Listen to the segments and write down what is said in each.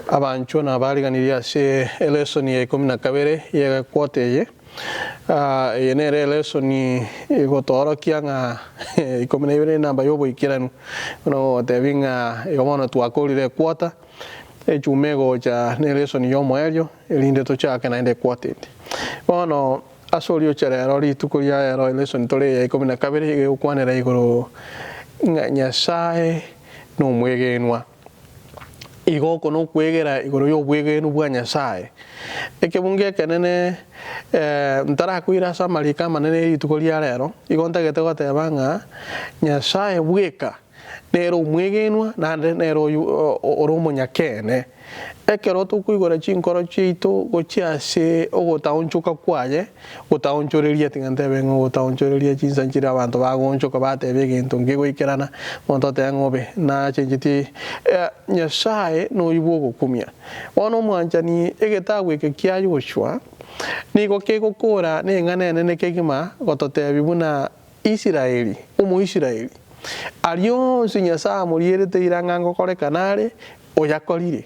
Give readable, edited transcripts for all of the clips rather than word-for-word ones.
abancho na bariganiria ase lesson ya 12 ya kwoteye yenere lesson igotorokia nga 12 namba yobo ikiranu no tebinga yomono twakorire kwota echumego cha ne lesson yomo elio elinde to chake na ende kwotete bono asolio cherero ritukuria ero lesson tole ya 12 igokwanera igoro Nyasaye no mwegenwa igoko no kwegera igoro yo bwegenu bwa Nyasaye ekebunge kenene ntara kuira samarika manene ritukuria rero igontagete gotebanga Nyasaye bweka nero mwegenwa na nero oromo nyakene ekero tukuigora chinkoro chitu gochiase ogotaonchuka kwaye gotaonchoreria tingante bengo gotaonchoreria chinsanchira abantu bagonchoka batebe gintu ngigoikerana monto tengobe na chenjiti Nyasaye no ibo gokumia ono mwanjani egetagwe kekia Yoshua nigo kegokora nengane nene kegima gototebi buna Israeli umu Israeli Arion sinyasa murierete irangango kore kanare oyakorire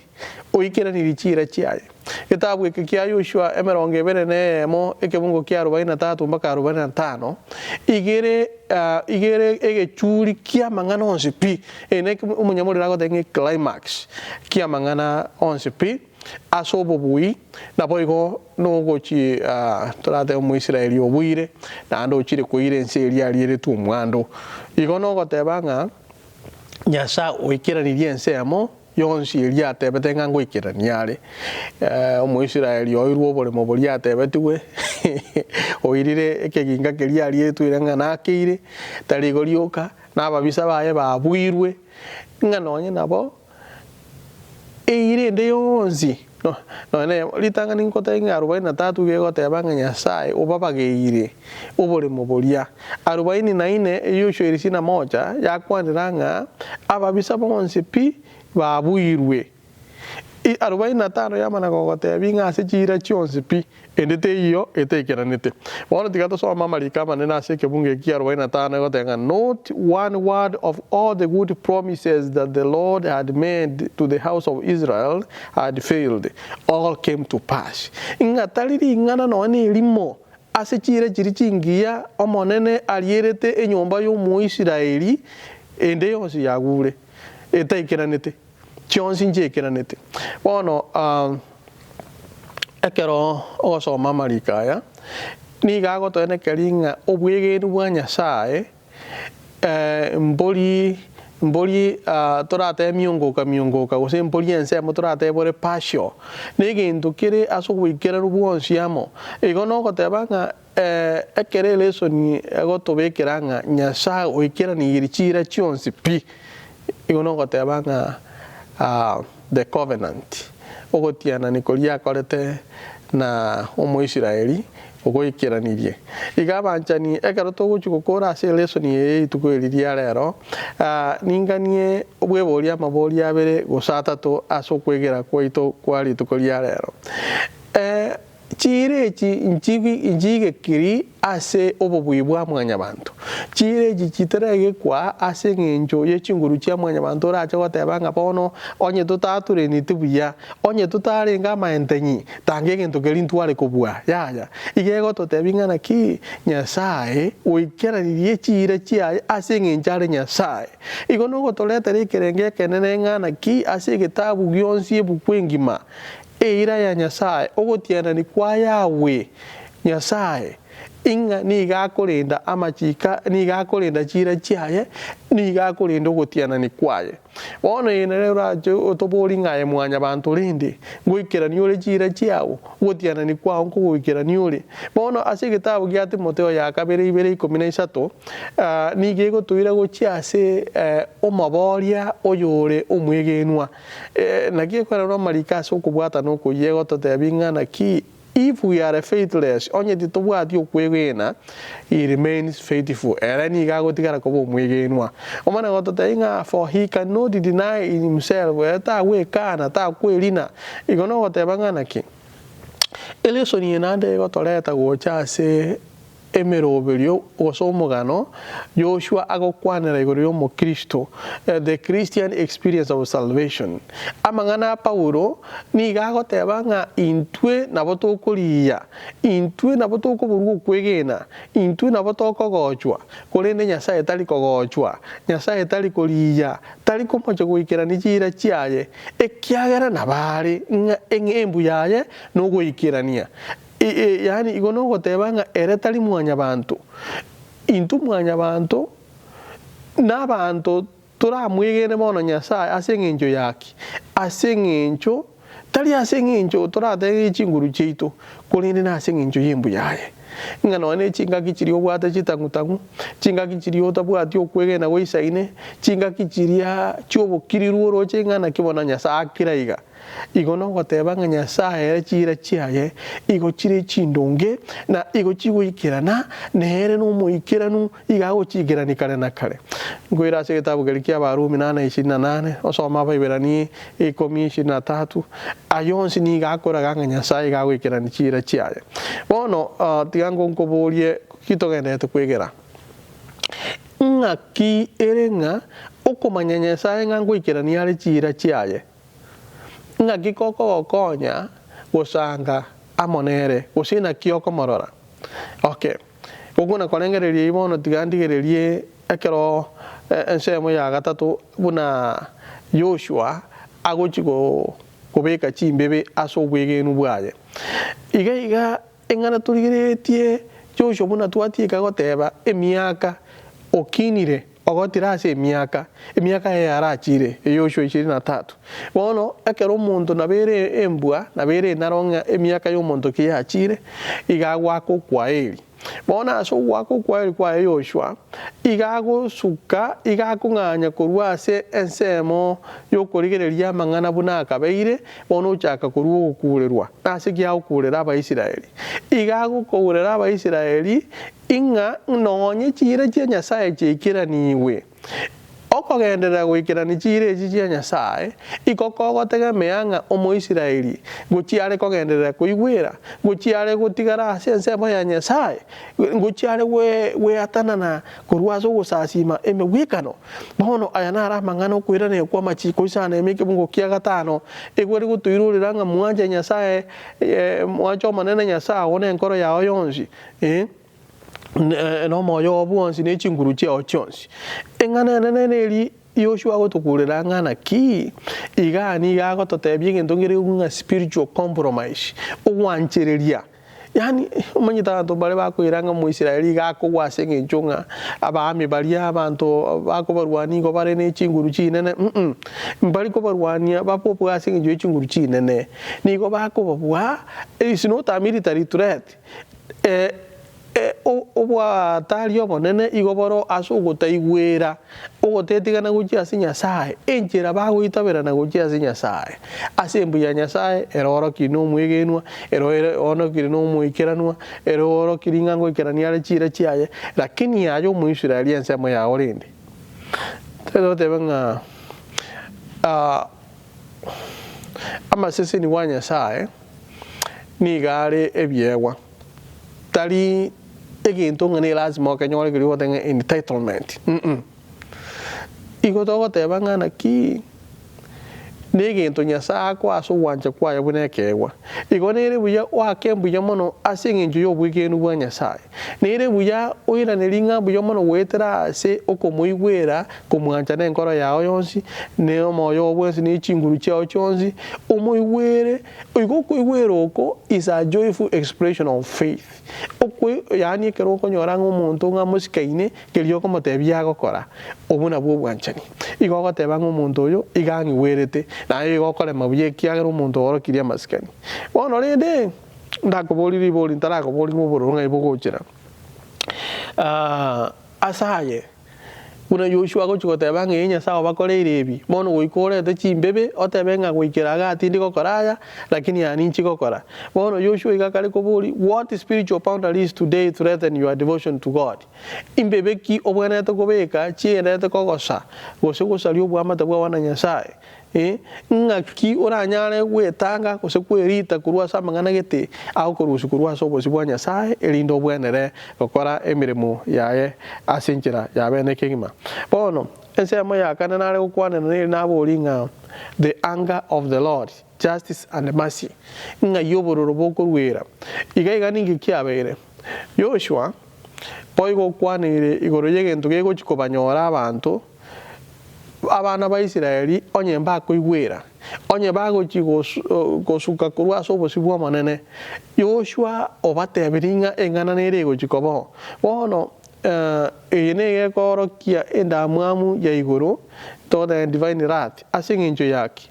oikera nirichira chiaye gitabu kia Yoshua emeronge benene mo ekebungo kia 43 mpaka 45 igere egechuri kia mangana 11 pi ene umunyamuri rago tenge climax kia mangana 11 pi asobo bui na boigo no gochi torate mu Israeli obuire na ando chire koire nseri aliere tu mwando igono gotebanga nyasa oikera niriense amo yonsi elia tebetenga ngoikira niare omu Israeli oirwo bole moboli atebetwe oirire ekeginga kelia alietwiranga nakire tarigorioka nababisa baye babwirwe nganonye nabo eirende yonsi no ne litanga ninkota inga 43 gegotebanga Nyasaye obabageire obole mobolia 44 Yoshua 21 yakwaniranga ababisa bonse pi babuirwe 45 yamana gogotebinga ase chira chionse pi endete iyo etekeranete bono tigato so mamarika manena ase kebunge kia 45 gotenga not one word of all the good promises that the Lord had made to the house of Israel had failed, all came to pass. Inga taliri ingana no ni limo ase chira chiri chingia omonene alierete enyomba yo mu Israeli ende yonsi yagure etekeranete chionsi njekeranete bono ekero oso mamarika ya ni gago to ene keringa obwegenu bwa Nyasaye mboli torate miongoka gose mboli ense mo torate bore pasio ni gintu kire aso gwikera rubonsi amo igono gotebanga ekere lesoni egotobekiranga Nyasaye oikera ni irichira chionsi pi igono gotebanga the covenant ogotiana nikolia korete na omo Israeli ogoikiranirie igabanchani ekero togochukokora ase lesson ye tukweriria rero ninganie obweboria mabori abere gosatatu aso kwegera kwaito kwali tukoria rero chirechi injige kiri ase obobwibwa mwanya bantu chirechi chiterege kwa ase ngenjo yechinguru chia mwanya bantu racha gotebanga bono onye tutature ni tibuya onye tutarenga maentenyi tange gento kelintware kobua yaya igego totebingana ki Nyasaye oikeranirie chire chia ase ngenjare Nyasaye igono gotoletere kerenge kenene ngana ki ase gitabu gyonsi ebukwengima eira ya Nyasaye ogotiana ni kwa yawe Nyasaye inga ni gakorinda amachika ni gakorinda chira chiaye ni gakorinda gotiana ni kwaye bono yenere rajo otobori ngaye mwanya bantu rindi gwikira ni ore chira chiawo gotiana ni kwa onko gwikira ni ore bono ase gitabu gya Timotheo ya kabere 2:13 ni gego tuira gochiase omaboria oyore omwegenwa nagie kwara no marika so kubwata no kuyego totebingana ki if we are faithless onye titobwati okwegena he remains faithful erani gago tigara ko omwegenwa omana gototainga for he cannot deny in himself eta we kana ta kwelina igono gotebangana ki elesoni nande gotoleta gocha se emeroberio osomogano Joshua agokwanera igoro yomo Kristo the Christian experience of salvation amangana Paulo ni gagoteba nga intwe nabotokuriya intwe nabotokoburwa kwegena intwe nabotokogochwa kurende Nyasaye tali kogochwa Nyasaye tali kuriya tali komoche gwikera nijira chiaye ekiagera nabare nga engembu yaye no gwikirania yani igono goteba nga ere tali mwanya bantu intu mwanya bantu n'abantu turamwegene bono Nyasaye asengenjo yaki asengenjo tali asengenjo turatege chinguru chitu kurinde na asengenjo yimbu yaye ngano ne chinga kichiri obwata chitangutangu chinga kichiri otabwati okwegena goisaine chinga kichiria chobokiriru roche ngana kibona Nyasaye akiraiga igono goteba nga Nyasaye chira chiaye igo chiri chindonge na igo chigwikirana nere no muikiranu igago chigirani kare na kare ngwira se gitabu gelikia Barumi 8:28 osoma Baiberani 10:23 ayonsi ni gakora ganga Nyasaye gagwikirani chira chiaye bono tigango nkoborie kitogende tukwegera ngaki erenga okomanya Nyasaye ngangwikirani ari chira chiaye ngaki koko konya gusanga amonere gusina kioko morora okay oguna kolengererie ibono tigandigererie ekero ensemo ya gatatu buna Joshua agochigo kubeka chimbebe aso bwegenu bwaye iga engana turigeretie Joshua buna twatika goteba emiaka okinire ogotirase emiaka yarachire Yoshua 23 bono ekero omonto nabere embwa nabere naronga emiaka y'omonto kiyachire igagwako kwaeli bona aso gwako kwaeli kwa Yoshua igagosuka igakunganya kurwase ensemo yokorigereria mang'ana buna akabeire bono ochaka kurwa okukurerwa nase giakurera Abaisiraeli igagokurera Abaisiraeli inga nonye chire chia Nyasaye chikiraniwe okogenderera gwikirani chire echi chia Nyasaye ikokogotegemea nga Omoisiraeli gochiare kogenderera kuigwera gochiare gotigara ase ensemo ya Nyasaye gochiare weatanana kurwaso gusasima emegwikano bono aya nara mang'ana kwirane kwa machiko isana emeke bungo kia gatano egweri gutuirurira nga mwanje Nyasaye mwacho manene Nyasaye one enkoro yao yonsi no moyo obwonsi ne chinguru chao chonsi engana neneri Yoshua gotukurera ngana ki igani gago totebye ngentongere nga spiritual compromise ogwanchereria yani umanyita to bale bakwiranga mu Isiraeli gako gwasenge nchunga abami bali abantu bako barwani go bare ne chinguru chinene mbali ko barwani bapo bwasenge njo chinguru chinene niko bako babwa is not a military threat obwa talio monene igoboro asuguta igwera ogotetigana guchia Nyasaye enchera bagoitabera na guchia Nyasaye asembu ya Nyasaye eroro kino mwegenwa ero ono kino mwekeranwa ero kiringa ngo ikerania chira chiaye lakini yayo mu Israeli ensemo ya orinde tedo tebenga amasese ni wa Nyasaye ni gare ebyewa tali eginto ngani lazima okanyore kiri wotenga entitlement igotogo tebanga na ki neginto Nyasaye kwa so wanje kwa yabunekewa igonere buya wakembuya mono asinginjo yobwigenu bwa Nyasaye nere buya oira nelinga buya mono wetera ase okomuigwera komwanja nenkoro yao yonsi ne omoyo obwensi ne chinguru chao chonsi omuigwere igwera oko is a joyful expression of faith okwe yani kero konyoranga omuntu nga musikaine keriyo komotebya gokora obuna bwo bwanchani igogo tebanga omuntu oyo igangi werete na igokore mabuye kiagera omuntu orokiria masikani bono rende ndakobori bori ntarakobori ngoborunga ibogochera asaye una Joshua gochigoteba ng'e Nyasaye bakoreire ebi bono goikorete chimbebe otebenga goikeraga atindi gokoraya lakini aninchi gokora bono Joshua igakare kobori what spiritual boundaries today threaten your devotion to God imbebe ki obwanete kobeka chiendete kogosa gose gosari obwamata bwa wana Nyasaye ngaki uranyare gwetanga gose kwirita kurwa samangana gete au kurusu kurwa sobosi bwa Nyasaye elindo bwenere gukora emirimo yaye asinjira yabene kingima bono ensemo yakana nare gukwana nabo olinga the anger of the Lord, justice and mercy nga yobororo bokurwera igaiga ningi kiabere Joshua poigo kwanire igoro yegento gego chikobanyora abantu abana ba Isiraeli onye mba kuigwera onye bago gosuka kurwa sobosi bwa manene Joshua obatebiringa engana nerego chikobo bono ene korokia enda mwamu ya igoro to the divine wrath asinginjo yake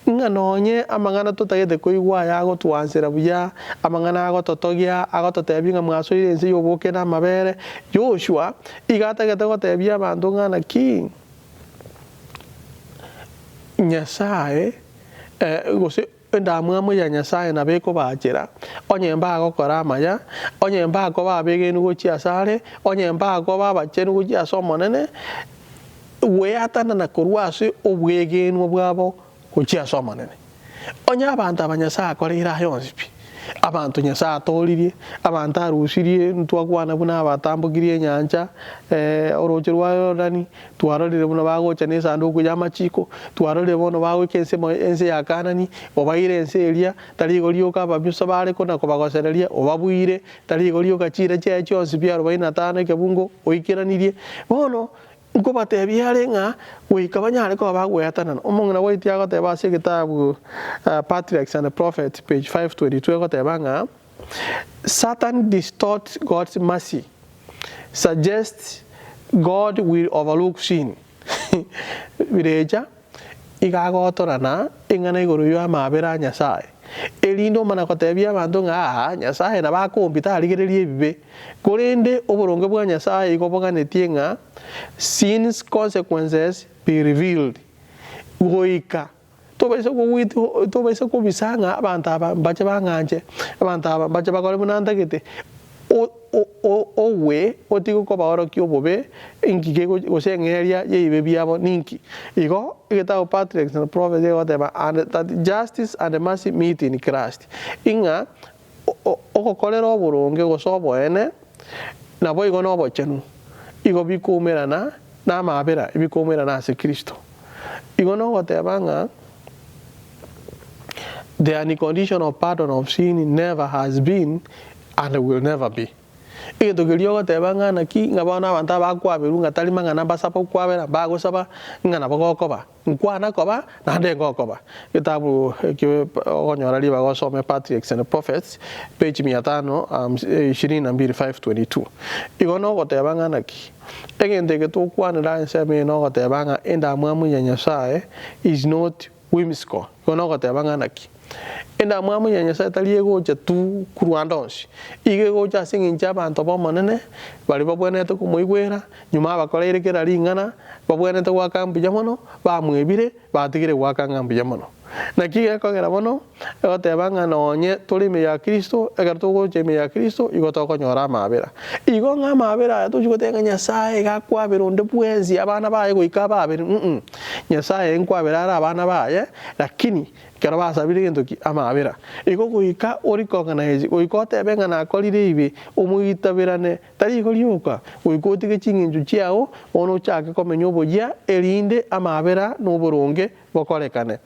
nganonye amangana tutagete kuigwa yago twansera buya amangana ago totogia ago totebinga mwaso irense yoboke na mabere Joshua igatagete gotebia abantu ngana ki Nyasaye gose ndamwamu ya Nyasaye na beko bajera onye mbago koramaya onye mbago babege nugo chiasare onye mbago babachenu go chiasomonene we atana na kurwase obwege nu bwabo go chiasomonene onye abantu abanyasa akorira yonsipi abantu Nyasaye atolirie abantu arusirie ntwakwana buna abatambugirie nyanja orocherwa Yordani twarorire buna bagocha nesa ndo kujama chiko twarorire bono bago kense ense ya Kanani obaire ense elia taligo lioka babisa bare kona kobagosereria obabuire taligo lioka chire checho bia 45 kebungo oikeranirie bono ngo batebiare nga wikabanyare ko bagwetana omongana waitia goteba se kitabu Patriarchs and the Prophets page 522 goteba nga Satan distorts God's mercy, suggests God will overlook sin. Vireja igagotorana ingana iguru yo amabera Nyasaye elindo mana kotebia bantu nga Nyasaye na bakompita aligererie ebibe korende oboronge bwa Nyasaye igoboganetie nga sin's consequences be revealed goika tobese kubisanga abantu abache banganje abantu abache bakore munandagete owe otigo ko baoro kyo bobe ingige gosengeria yeibe biabo ninki igo igeta Patriarchs and the Prophets and that justice and mercy meet in Christ inga okokolera oboronge gosobo ene na boigo no bochenu igo bikumerana na mabera ibikumerana ase Kristo igo no gotebanga the unconditional pardon of sin never has been and will never be. Igitogelio gotebanga naki ngabana abantu bakwaberu ngatali mangana basapa kwabera bagosaba ngana bagokoba nkwana koba na ndengokoba kitabu onyora liba gosome Patriarchs and the Prophets page 522 igono gotebanga naki egende getukwanira nseme no gotebanga enda mwamu ya Nyasaye is not whimsical igono gotebanga naki enda mwamu ya Nyasaye taliego tu kurwandonsi ige gocha singinja abantu bomonene bali babwenete kumuigwera nyuma bakoreire kera ringana babwenete gwakambu jamono bamwebire batigire gwakangambu jamono nakiga kogera bono egotebanga nonye tulime ya Kristo egartugo cheme ya Kristo igotoko nyora mabera igo nga mabera tujugotenga Nyasaye gakwabera onde bwenzi abana baye goika babere Nyasaye enkwabera abana baye lakini kero basabire gentoki amabera igo goika orikonganize goikote benga na kolire ibe omugitabirane tari golioka goikotige chinginju chiao ono chake komenyo boya elinde amabera no boronge bokorekane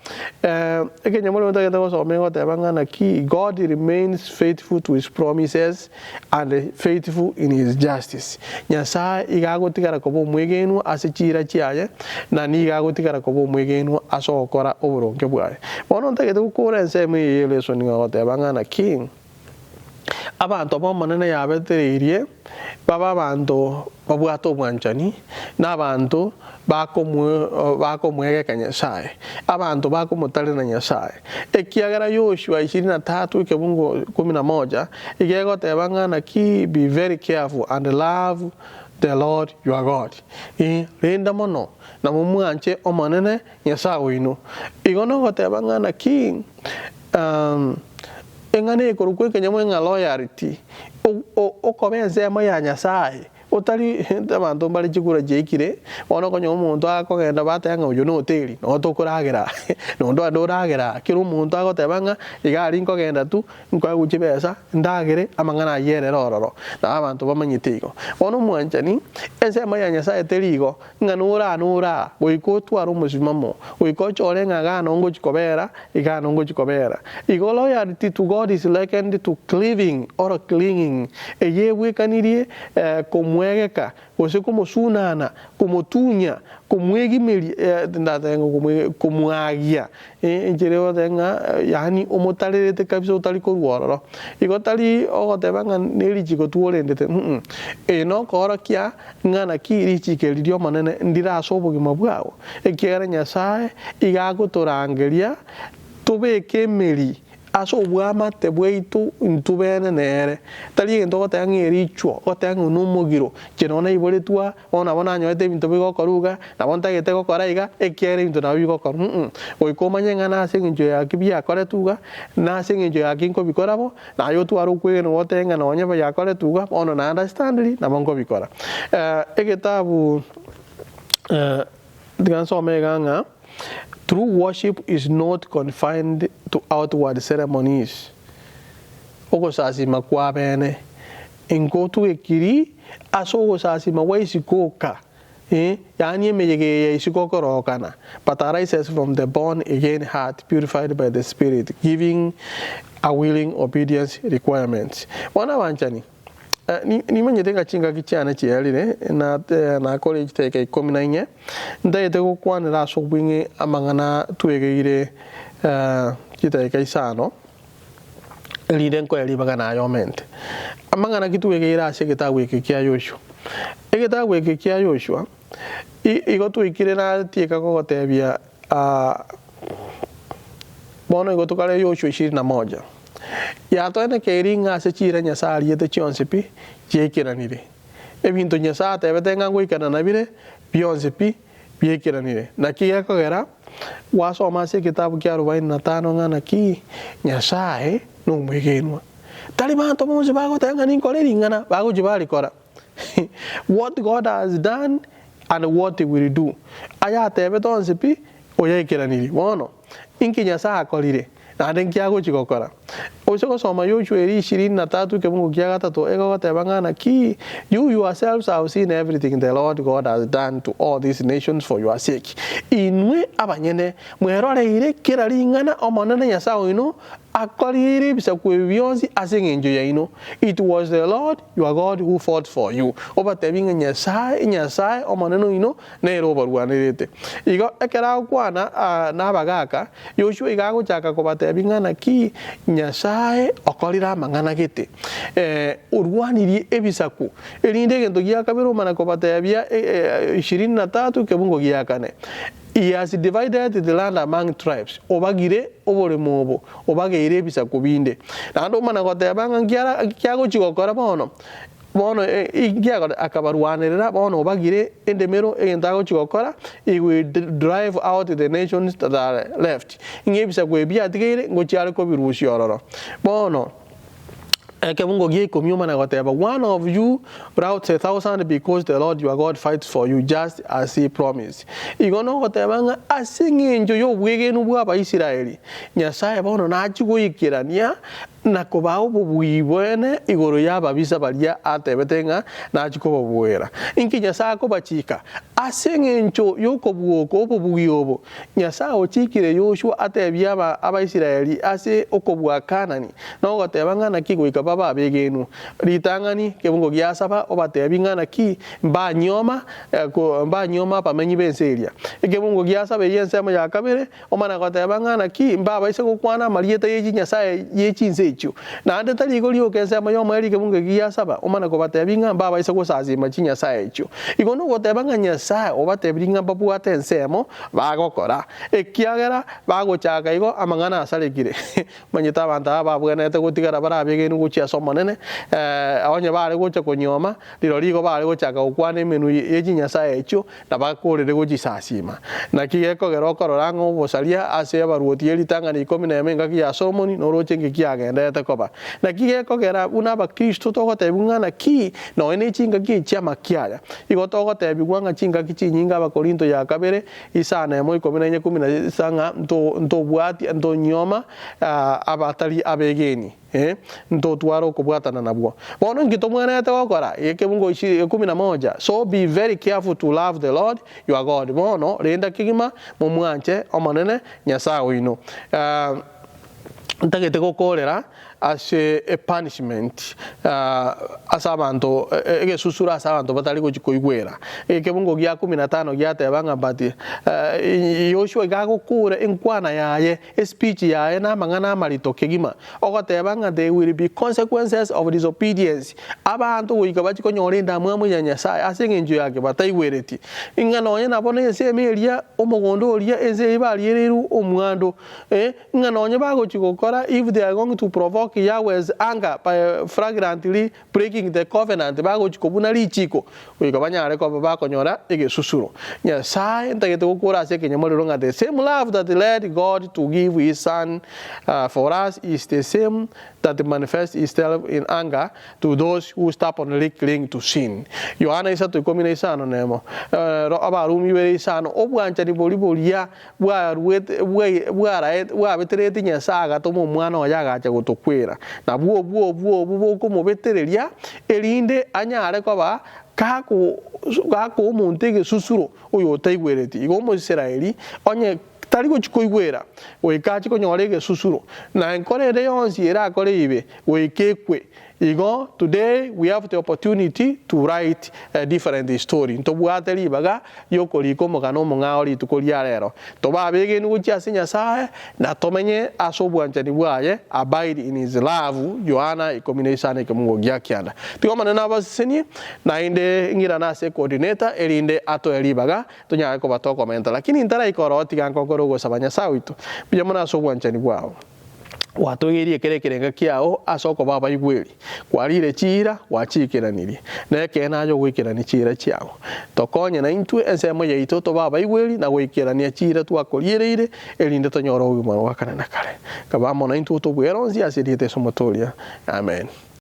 ekenyamolo ndageta gosome tebanga na ki God remains faithful to his promises and faithful in his justice Nyasaye igagotigara kobo mwegenu asechira chiaye na ni igagotigara kobo mwegenu asokora oboronge bwaye bono ndageta gukora nseme yeleso ninga tebanga na king abantu bomanene yabetereirie baba bantu babwato bwanchani n'abantu bakomwege Nyasaye abantu bakomutali na Nyasaye ekiagara Yoshua 23 kebungo 11 igego tebanga na ki be very careful and love the Lord your God linda mono na mumwanche omanene Nyasaye wino igono gotebanga na ki engane korukwe kenyamwe nga loyalty okobenze mo ya Nyasaye utari abantu bari chikura jekire ono konyo umuntu akogenda batanga uyu no hoteli no tukuragira no ndo nduragira kiru umuntu agotebanga igari nkogenda tu nkwaguchi besa ndagire amangana yere rororo na abantu bamanyitiko ono mwanjani ense mayanya sa eterigo nganura goiko twaro musimamo goiko chore ngagano ngo chikobera igano ngo chikobera igolo ya to God is likened to cleaving or clinging eye wekanirie komwegeka ose como sunana como tunya komwegimeli ndatengo komwagia injereo denga yani omotarete kabisa utali korworo igotali ogotebanga nelichiko tuolendete no korokia ngana kiri chikelirio manene ndira sobogima bwao ekiera nyasaye igagotorangeria tobeke meri aso bwama te bweitu ntubene nere tali ngendo gotangeri ichwo gotangu numugiro kinona ibole twa ona bona nyoete ibintu bigokoruga na bonta gete gokoraiga ekiere ibintu na bigokoru oikomanya ngana asenjo ya kibia kore tuga na asenjo ya kinko bikorabo na yo twaro kweno gotenga na onye ya kore tuga ono na understandly na bongo bikora egetabu diganso meganga. True worship is not confined to outward ceremonies. Ogo sasima kwa bene. Inkotu ekiri aso ogo sasima wa isikoka. Yani emeyege isikoka rokana. But arises from the born again heart purified by the Spirit, giving a willing obedience requirements. Wana wanchani. Ni manyetenga chinga kichana chialire na college teke 14 ndaite ko kwanira so bwinge amangana tuegeire kiteke isano liden ko eli bagana yoment amangana kituegeira ase kitagweke kya Yoshua ekitagweke kya Yoshua igo tuikire na tieka ko gotebia bono igo tukale Yoshua 21 ya toene keringa ase chira nyasari yete chionsepi jekiranire ebintu nyasa tebetenga ngwikana nabire bionsepi biekiranire nakiya kogera wasoma ase kitabu kya 45 ngana ki nyasaye no mwegenwa tali bantu bonse bagotenga ninkoleri ngana bagojibali kora what God has done and what he will do aya tebetonsepi oyekiranire wono inki nyasa akolire na ndenkiago chikokora osoko soma Yoshua 23 kemungu kya gatatu ego gotebangana ki you yourselves have seen everything the Lord God has done to all these nations for your sake inwe abanyene mweroreire kiraringana omonene nyasao ino akorire bisa kwebionzi asengenjo ya ino it was the Lord your God who fought for you obatebinga nyasaye omonene ino nero barwanirete igo ekera kwana na bagaka Yoshua igago chaka kobatebinga ki nyasaye okorira mangana gete urwaniri ebisaku elinde gento gya kabiro mana kobatebia 23 kebungo gya kane. He has divided the land among tribes. Obagire obore mobo obageire bisaku binde na ndo mana gotebanga ngiara kyago chigokora bono igiago akabarwanirira bono bagire endemero egentago chigokora he will drive out the nations that are left ingebisa kwebia atigire ngochiare ko birushyororo bono Kemungo gie komyuma na goteba one of you brought 1,000 because the Lord your God fights for you just as he promised. Igono gotebanga asinginjo yo bwegenu bwa Israeli. Nyasaye bono na chiguyikirania na kobao bubuibwene igoro yaba bisa balia atebetenga na chikobo buera. Inki Nyasaye ko bachika asinginjo yo kobuoko bubuyobo. Nyasaye ochikire Yoshua atebia aba Israeli ase okobwa Kanani. No gotebanga na kiguyika baba begenu ritangani kebungo gyasaba obatebingana ki mbanyoma pamenyi benseria kebungo gyasaba yensema ya kabere omana gotebangana ki mbaba ise gukwana marieta yeji Nyasaye yechinse echo na ande tali golio kensema yo mari kebungo gyasaba omana gobatebinga mbaba ise gusazima chi Nyasaye echo igono gotebanga Nyasaye obatebinga babu atensemo bagokora ekiagera bagochaka igo amangana asarekire manyita banta babwenete gutigara barabegenu somonene abanye bari gocha konyoma liro ligo bari gochaka ukwane menu yeji Nyasaye echo nabakorere gochisasima nakigeko geroko rorango bosaria ase baruotieri tangani 10 menga ya Solomoni noroche ngikiagenda ndete koba na kige kogera una ba Kristo to gote bungana ki no ene chinga ki chama kiaya igo to gote bigwanga chinga kichinyinga ba Korinto ya kabere isana mo ikomena 10 sanga ndo bwati ndo nyoma abatali abegeni ndo twaro kubwatana nabwo bono ngito mwana ta gokora yeke bungo 11 so be very careful to love the Lord your God bono renda kigima mu mwanche omanene nyasawe ino ntagete gokorera as a punishment asabanto egesusura asabanto batali kugwera ekebungo gya 15 gyatebanga bati Yoshua gagukure enkwana yaye speech yaye na mangana marito kegima ogotebanga there will be consequences of disobedience abantu wikabati konyorinda mwamwe nyanyasa asengenjo yake bataywereti ingano nya nabone esemeria omugondo oria eze ibalireru omwando ingano nya bagochigokora if they are going to provoke Yahweh's anger by flagrantly breaking the covenant bago chikobuna lichiko wikabanyare ko bakonyora egesusuro nyasaye ntagete gukura ase kenyamorero nga the same love that led God to give his son for us is the same that manifests itself in anger to those who stubbornly cling to sin. Yohana isa to komina isano nemo abarumi we isano obwancha ni bolibolia bwa betereti nyasaga to mu mwana oyagacha gutokwera na bwo ko mubetereria elinde anyare ko ba kako muntege susuro uyo taigwereti igo mu Israeli onye tarigo chikoigwera we kachi ko nyorege susuro na enkorere yonsi era kore ibe we kekwe igo today we have the opportunity to write a different story to buateli baga yokori ko mogano mongaori tukoria rero to babege nu chiasinya sae na tomenye asobwanchani bwaye abide in his love Yohana ikomination ke mungo gyakianda tikomana na baseni na inde ngira na se coordinator elinde ato elibaga tonya ko bato komenta lakini intara ikoroti kankokoro go sabanya sawitu bijamana asobwanchani bwao watogerie kerekerenga kiao asoko baba igweri kwarire chira wachikiraniri neke nayo gwikirani chira chiao tokonye na intu ensemo yeito to baba igweri na gwikirani chira twakoriereire elinde tonyoro ugumano wakana nakare kabamo na intu to bweronzi asiriete somotoria amen.